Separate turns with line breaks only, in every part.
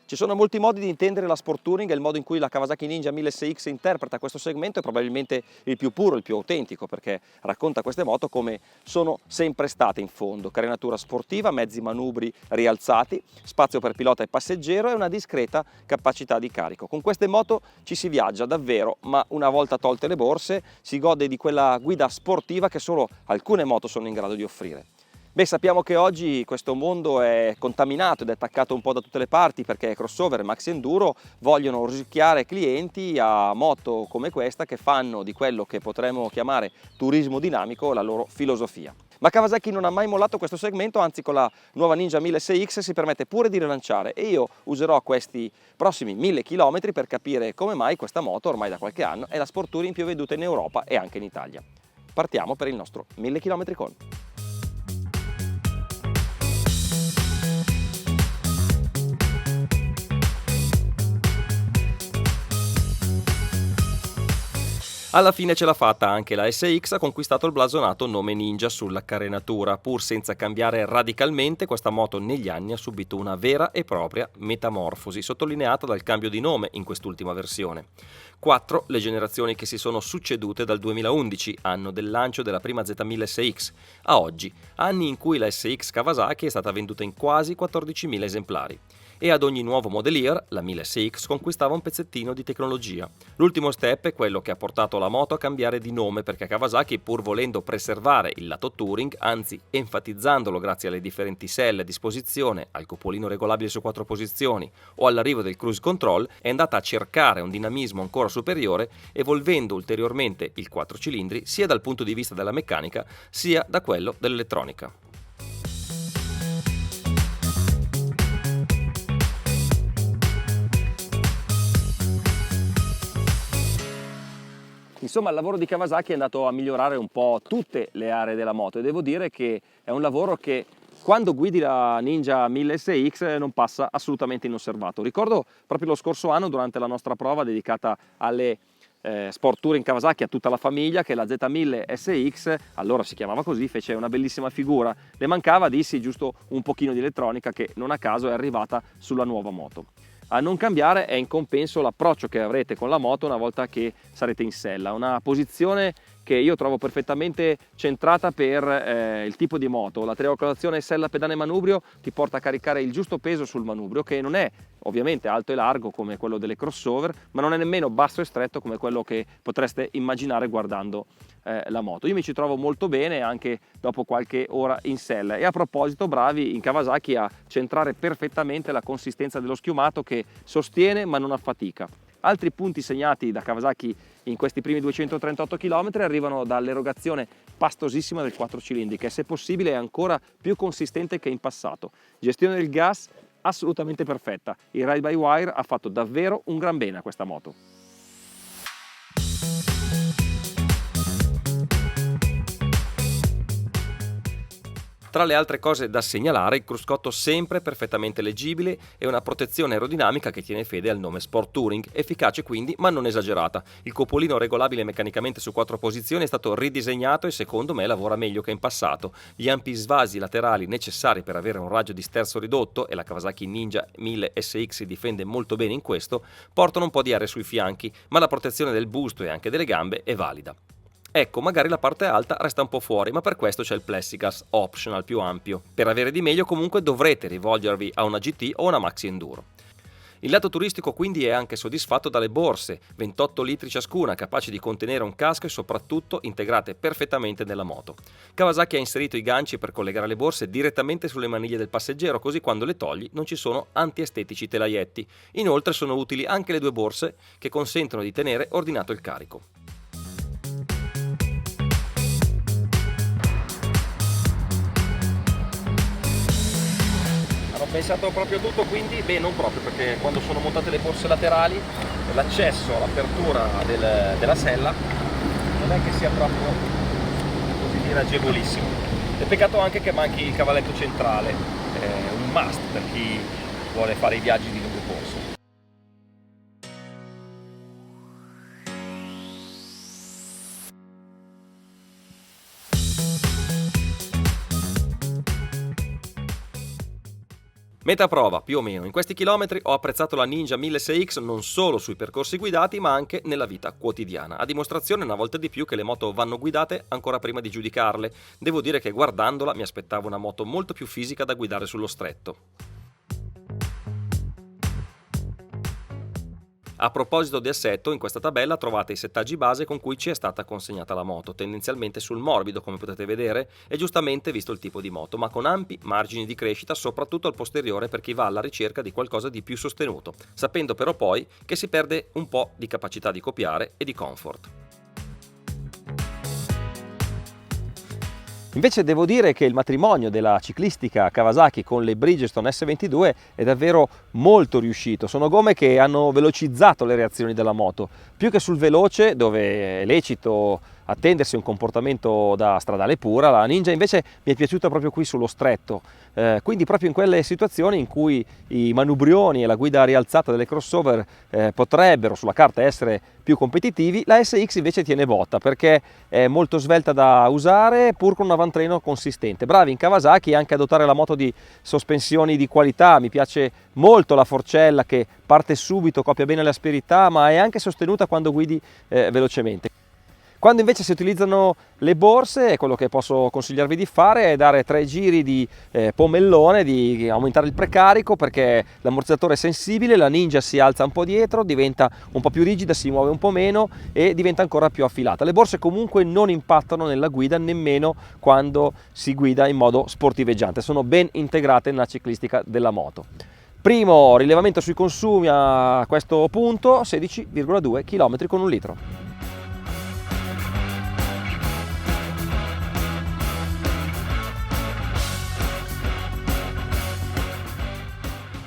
Ci sono molti modi di intendere la sport touring e il modo in cui la Kawasaki Ninja 1000 SX interpreta questo segmento è probabilmente il più puro, il più autentico, perché racconta queste moto come sono sempre state in fondo: carenatura sportiva, mezzi manubri rialzati, spazio per pilota e passeggero e una discreta capacità di carico. Con queste moto ci si viaggia davvero, ma una volta tolte le borse si gode di quella guida sportiva che solo alcune moto sono in grado di offrire. Beh, sappiamo che oggi questo mondo è contaminato ed è attaccato un po' da tutte le parti, perché crossover e maxi enduro vogliono rosicchiare clienti a moto come questa che fanno di quello che potremmo chiamare turismo dinamico la loro filosofia. Ma Kawasaki non ha mai mollato questo segmento, anzi con la nuova Ninja 1000 SX si permette pure di rilanciare, e io userò questi prossimi 1000 km per capire come mai questa moto ormai da qualche anno è la sport touring più veduta in Europa e anche in Italia. Partiamo per il nostro 1000 km con. Alla fine ce l'ha fatta anche la SX, ha conquistato il blasonato nome Ninja sulla carenatura. Pur senza cambiare radicalmente, questa moto negli anni ha subito una vera e propria metamorfosi, sottolineata dal cambio di nome in quest'ultima versione. 4 le generazioni che si sono succedute dal 2011, anno del lancio della prima Z1000 SX, a oggi, anni in cui la SX Kawasaki è stata venduta in quasi 14.000 esemplari. E ad ogni nuovo modelier, la 1000 SX conquistava un pezzettino di tecnologia. L'ultimo step è quello che ha portato la moto a cambiare di nome, perché Kawasaki, pur volendo preservare il lato touring, anzi enfatizzandolo grazie alle differenti selle a disposizione, al cupolino regolabile su 4 posizioni o all'arrivo del cruise control, è andata a cercare un dinamismo ancora superiore, evolvendo ulteriormente il 4 cilindri sia dal punto di vista della meccanica sia da quello dell'elettronica. Insomma, il lavoro di Kawasaki è andato a migliorare un po' tutte le aree della moto, e devo dire che è un lavoro che quando guidi la Ninja 1000 SX non passa assolutamente inosservato. Ricordo proprio lo scorso anno, durante la nostra prova dedicata alle sport touring Kawasaki a tutta la famiglia, che la Z1000 SX, allora si chiamava così, fece una bellissima figura. Le mancava, dissi, giusto un pochino di elettronica, che non a caso è arrivata sulla nuova moto. A non cambiare è in compenso l'approccio che avrete con la moto una volta che sarete in sella, una posizione che io trovo perfettamente centrata per il tipo di moto. La triangolazione sella pedane manubrio ti porta a caricare il giusto peso sul manubrio, che non è ovviamente alto e largo come quello delle crossover, ma non è nemmeno basso e stretto come quello che potreste immaginare guardando la moto. Io mi ci trovo molto bene anche dopo qualche ora in sella, e a proposito, bravi in Kawasaki a centrare perfettamente la consistenza dello schiumato, che sostiene ma non affatica. Altri punti segnati da Kawasaki in questi primi 238 km arrivano dall'erogazione pastosissima del 4 cilindri, che se possibile è ancora più consistente che in passato. Gestione del gas assolutamente perfetta. Il ride by wire ha fatto davvero un gran bene a questa moto. Tra le altre cose da segnalare, il cruscotto sempre perfettamente leggibile e una protezione aerodinamica che tiene fede al nome Sport Touring, efficace quindi ma non esagerata. Il cupolino regolabile meccanicamente su 4 posizioni è stato ridisegnato e secondo me lavora meglio che in passato. Gli ampi svasi laterali necessari per avere un raggio di sterzo ridotto, e la Kawasaki Ninja 1000 SX si difende molto bene in questo, portano un po' di aria sui fianchi, ma la protezione del busto e anche delle gambe è valida. Ecco, magari la parte alta resta un po' fuori, ma per questo c'è il Plexiglass Optional più ampio. Per avere di meglio comunque dovrete rivolgervi a una GT o una Maxi Enduro. Il lato turistico quindi è anche soddisfatto dalle borse, 28 litri ciascuna, capaci di contenere un casco e soprattutto integrate perfettamente nella moto. Kawasaki ha inserito i ganci per collegare le borse direttamente sulle maniglie del passeggero, così quando le togli non ci sono antiestetici telaietti. Inoltre sono utili anche le 2 borse che consentono di tenere ordinato il carico. Pensato proprio tutto, quindi? Beh, non proprio, perché quando sono montate le borse laterali l'accesso all'apertura della sella non è che sia proprio, così dire, agevolissimo. È peccato anche che manchi il cavalletto centrale, un must per chi vuole fare i viaggi di lungo corso. Meta prova, più o meno. In questi chilometri ho apprezzato la Ninja 1006X non solo sui percorsi guidati, ma anche nella vita quotidiana. A dimostrazione una volta di più che le moto vanno guidate ancora prima di giudicarle. Devo dire che guardandola mi aspettavo una moto molto più fisica da guidare sullo stretto. A proposito di assetto, in questa tabella trovate i settaggi base con cui ci è stata consegnata la moto, tendenzialmente sul morbido come potete vedere, e giustamente visto il tipo di moto, ma con ampi margini di crescita soprattutto al posteriore per chi va alla ricerca di qualcosa di più sostenuto, sapendo però poi che si perde un po' di capacità di copiare e di comfort. Invece devo dire che il matrimonio della ciclistica Kawasaki con le Bridgestone S22 è davvero molto riuscito. Sono gomme che hanno velocizzato le reazioni della moto, più che sul veloce, dove è lecito attendersi un comportamento da stradale pura. La Ninja invece mi è piaciuta proprio qui sullo stretto, quindi proprio in quelle situazioni in cui i manubrioni e la guida rialzata delle crossover potrebbero sulla carta essere più competitivi, la SX invece tiene botta perché è molto svelta da usare pur con un avantreno consistente. Bravi in Kawasaki anche a dotare la moto di sospensioni di qualità. Mi piace molto la forcella che parte subito, copia bene l'asperità, ma è anche sostenuta quando guidi velocemente. Quando invece si utilizzano le borse, quello che posso consigliarvi di fare è dare 3 giri di pomellone, di aumentare il precarico, perché l'ammortizzatore è sensibile, la Ninja si alza un po' dietro, diventa un po' più rigida, si muove un po' meno e diventa ancora più affilata. Le borse comunque non impattano nella guida nemmeno quando si guida in modo sportiveggiante, sono ben integrate nella ciclistica della moto. Primo rilevamento sui consumi a questo punto, 16,2 km con un litro.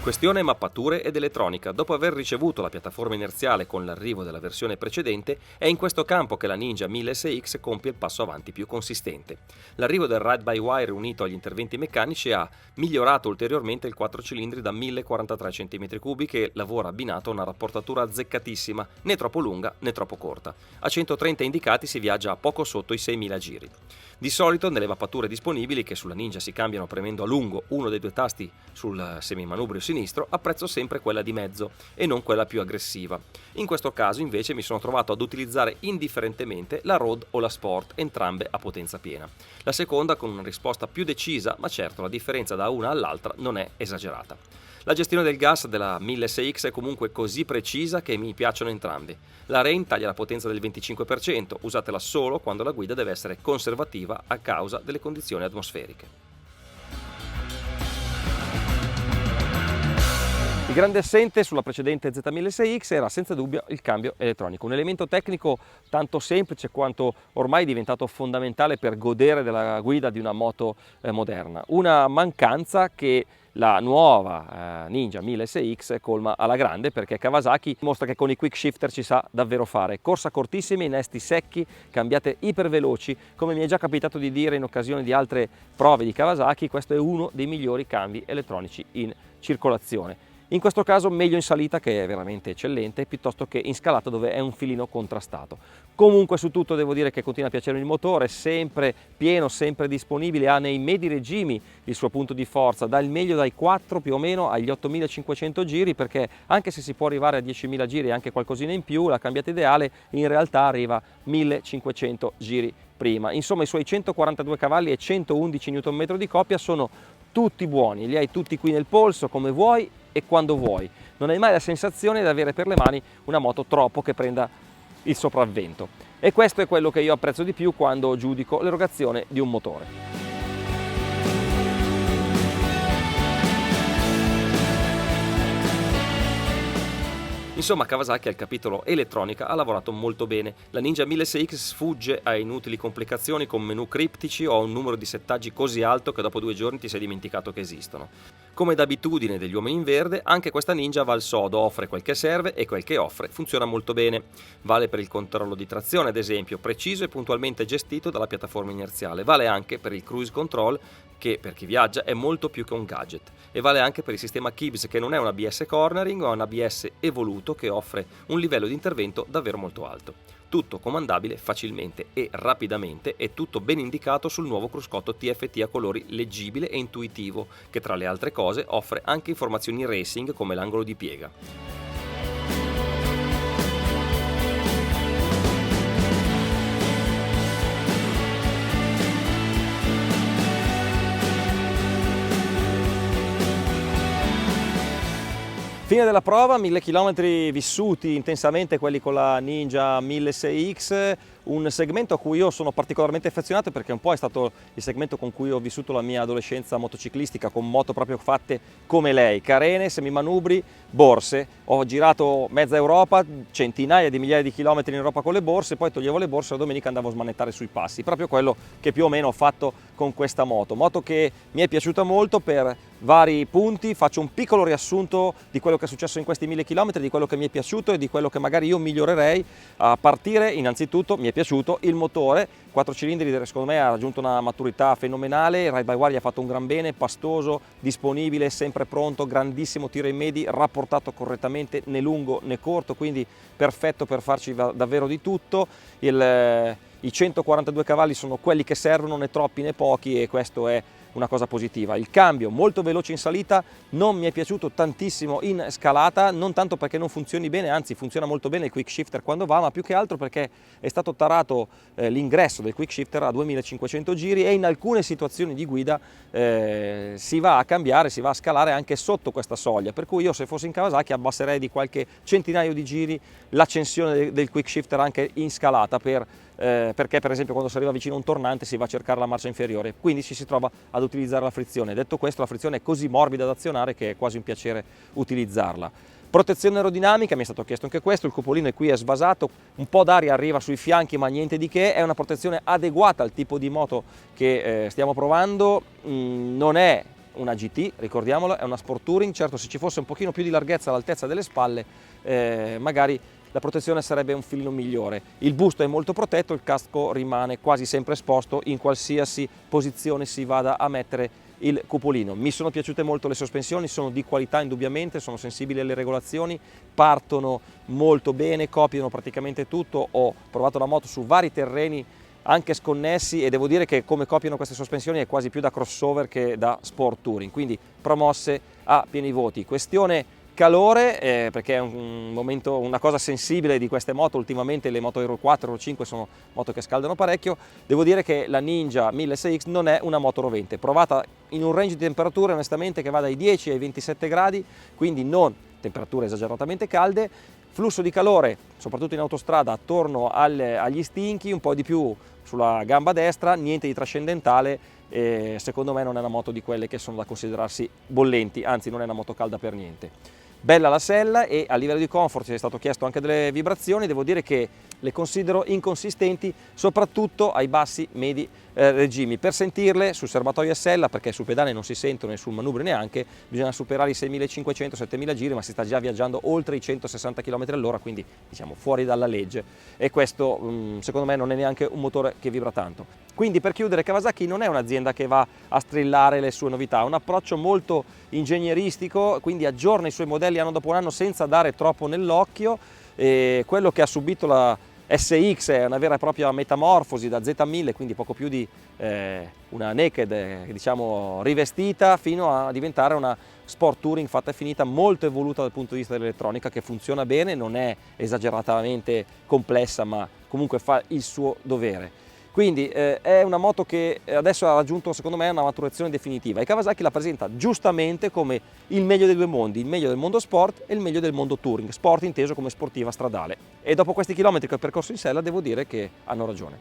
Questione mappature ed elettronica. Dopo aver ricevuto la piattaforma inerziale con l'arrivo della versione precedente, è in questo campo che la Ninja 1006X compie il passo avanti più consistente. L'arrivo del ride-by-wire unito agli interventi meccanici ha migliorato ulteriormente il 4 cilindri da 1043 cm3 che lavora abbinato a una rapportatura azzeccatissima, né troppo lunga né troppo corta. A 130 indicati si viaggia a poco sotto i 6.000 giri. Di solito nelle mappature disponibili, che sulla Ninja si cambiano premendo a lungo uno dei due tasti sul semimanubrio sinistro, apprezzo sempre quella di mezzo e non quella più aggressiva. In questo caso invece mi sono trovato ad utilizzare indifferentemente la Road o la Sport, entrambe a potenza piena. La seconda con una risposta più decisa, ma certo la differenza da una all'altra non è esagerata. La gestione del gas della 1006X è comunque così precisa che mi piacciono entrambi. La Rain taglia la potenza del 25%, usatela solo quando la guida deve essere conservativa a causa delle condizioni atmosferiche. Il grande assente sulla precedente Z1006X era senza dubbio il cambio elettronico, un elemento tecnico tanto semplice quanto ormai diventato fondamentale per godere della guida di una moto moderna. Una mancanza che la nuova Ninja 1006X colma alla grande, perché Kawasaki mostra che con i quick shifter ci sa davvero fare. Corsa cortissima, innesti secchi, cambiate iperveloci, come mi è già capitato di dire in occasione di altre prove di Kawasaki, questo è uno dei migliori cambi elettronici in circolazione. In questo caso meglio in salita, che è veramente eccellente, piuttosto che in scalata dove è un filino contrastato. Comunque su tutto devo dire che continua a piacere il motore, sempre pieno, sempre disponibile, ha nei medi regimi il suo punto di forza, dà il meglio dai 4 più o meno agli 8500 giri, perché anche se si può arrivare a 10.000 giri e anche qualcosina in più, la cambiata ideale in realtà arriva a 1500 giri prima. Insomma, i suoi 142 cavalli e 111 Nm di coppia sono tutti buoni, li hai tutti qui nel polso come vuoi e quando vuoi. Non hai mai la sensazione di avere per le mani una moto troppo che prenda il sopravvento. E questo è quello che io apprezzo di più quando giudico l'erogazione di un motore. Insomma, Kawasaki al capitolo elettronica ha lavorato molto bene. La Ninja 1006X sfugge a inutili complicazioni con menu criptici o a un numero di settaggi così alto che dopo 2 giorni ti sei dimenticato che esistono. Come d'abitudine degli uomini in verde, anche questa Ninja va al sodo, offre quel che serve e quel che offre funziona molto bene. Vale per il controllo di trazione, ad esempio, preciso e puntualmente gestito dalla piattaforma inerziale. Vale anche per il cruise control, che per chi viaggia è molto più che un gadget, e vale anche per il sistema KIBS, che non è un ABS cornering o un ABS evoluto, tutto che offre un livello di intervento davvero molto alto. Tutto comandabile facilmente e rapidamente e tutto ben indicato sul nuovo cruscotto TFT a colori leggibile e intuitivo, che tra le altre cose offre anche informazioni racing come l'angolo di piega. Fine della prova, 1000 km vissuti intensamente, quelli con la Ninja 1600X, un segmento a cui io sono particolarmente affezionato perché un po' è stato il segmento con cui ho vissuto la mia adolescenza motociclistica, con moto proprio fatte come lei, carene, semimanubri, borse. Ho girato mezza Europa, centinaia di migliaia di chilometri in Europa con le borse, poi toglievo le borse e la domenica andavo a smanettare sui passi, proprio quello che più o meno ho fatto con questa moto che mi è piaciuta molto per vari punti. Faccio un piccolo riassunto di quello che è successo in questi 1000 km, di quello che mi è piaciuto e di quello che magari io migliorerei. A partire innanzitutto mi è piaciuto il motore, 4 cilindri secondo me ha raggiunto una maturità fenomenale, il Ride by Wire gli ha fatto un gran bene, pastoso, disponibile, sempre pronto, grandissimo tiro in medi, rapportato correttamente né lungo né corto, quindi perfetto per farci davvero di tutto. I 142 cavalli sono quelli che servono, né troppi né pochi, e questo è una cosa positiva. Il cambio molto veloce in salita non mi è piaciuto tantissimo in scalata, non tanto perché non funzioni bene, anzi funziona molto bene il quick shifter quando va, ma più che altro perché è stato tarato l'ingresso del quick shifter a 2500 giri e in alcune situazioni di guida si va a cambiare, si va a scalare anche sotto questa soglia, per cui io se fossi in Kawasaki abbasserei di qualche centinaio di giri l'accensione del quick shifter anche in scalata perché per esempio quando si arriva vicino a un tornante si va a cercare la marcia inferiore, quindi ci si trova ad utilizzare la frizione. Detto questo, la frizione è così morbida da azionare che è quasi un piacere utilizzarla. Protezione aerodinamica, mi è stato chiesto anche questo, il cupolino qui è svasato, un po' d'aria arriva sui fianchi ma niente di che, è una protezione adeguata al tipo di moto che stiamo provando, non è una GT, ricordiamolo, è una Sport Touring. Certo, se ci fosse un pochino più di larghezza all'altezza delle spalle magari la protezione sarebbe un filino migliore. Il busto è molto protetto, il casco rimane quasi sempre esposto in qualsiasi posizione si vada a mettere il cupolino. Mi sono piaciute molto le sospensioni, sono di qualità indubbiamente, sono sensibili alle regolazioni, partono molto bene, copiano praticamente tutto. Ho provato la moto su vari terreni anche sconnessi e devo dire che come copiano queste sospensioni è quasi più da crossover che da sport touring, quindi promosse a pieni voti. Questione calore, perché è una cosa sensibile di queste moto. Ultimamente le moto Euro 4, Euro 5 sono moto che scaldano parecchio. Devo dire che la Ninja 1600X non è una moto rovente, provata in un range di temperature onestamente che va dai 10 ai 27 gradi, quindi non temperature esageratamente calde. Flusso di calore, soprattutto in autostrada, attorno agli stinchi, un po' di più sulla gamba destra, niente di trascendentale. Secondo me non è una moto di quelle che sono da considerarsi bollenti, anzi non è una moto calda per niente. Bella la sella, e a livello di comfort ci è stato chiesto anche delle vibrazioni. Devo dire che le considero inconsistenti soprattutto ai bassi medi regimi. Per sentirle sul serbatoio a sella, perché sul pedale non si sentono e sul manubrio neanche, bisogna superare i 6500-7000 giri, ma si sta già viaggiando oltre i 160 km all'ora, quindi diciamo fuori dalla legge, e questo secondo me non è neanche un motore che vibra tanto. Quindi per chiudere, Kawasaki non è un'azienda che va a strillare le sue novità, ha un approccio molto ingegneristico, quindi aggiorna i suoi modelli anno dopo anno senza dare troppo nell'occhio. Quello che ha subito la SX è una vera e propria metamorfosi da Z1000, quindi poco più di una naked diciamo rivestita, fino a diventare una sport touring fatta e finita, molto evoluta dal punto di vista dell'elettronica, che funziona bene, non è esageratamente complessa ma comunque fa il suo dovere. Quindi è una moto che adesso ha raggiunto secondo me una maturazione definitiva, e Kawasaki la presenta giustamente come il meglio dei due mondi, il meglio del mondo sport e il meglio del mondo touring, sport inteso come sportiva stradale. E dopo questi chilometri che ho percorso in sella devo dire che hanno ragione.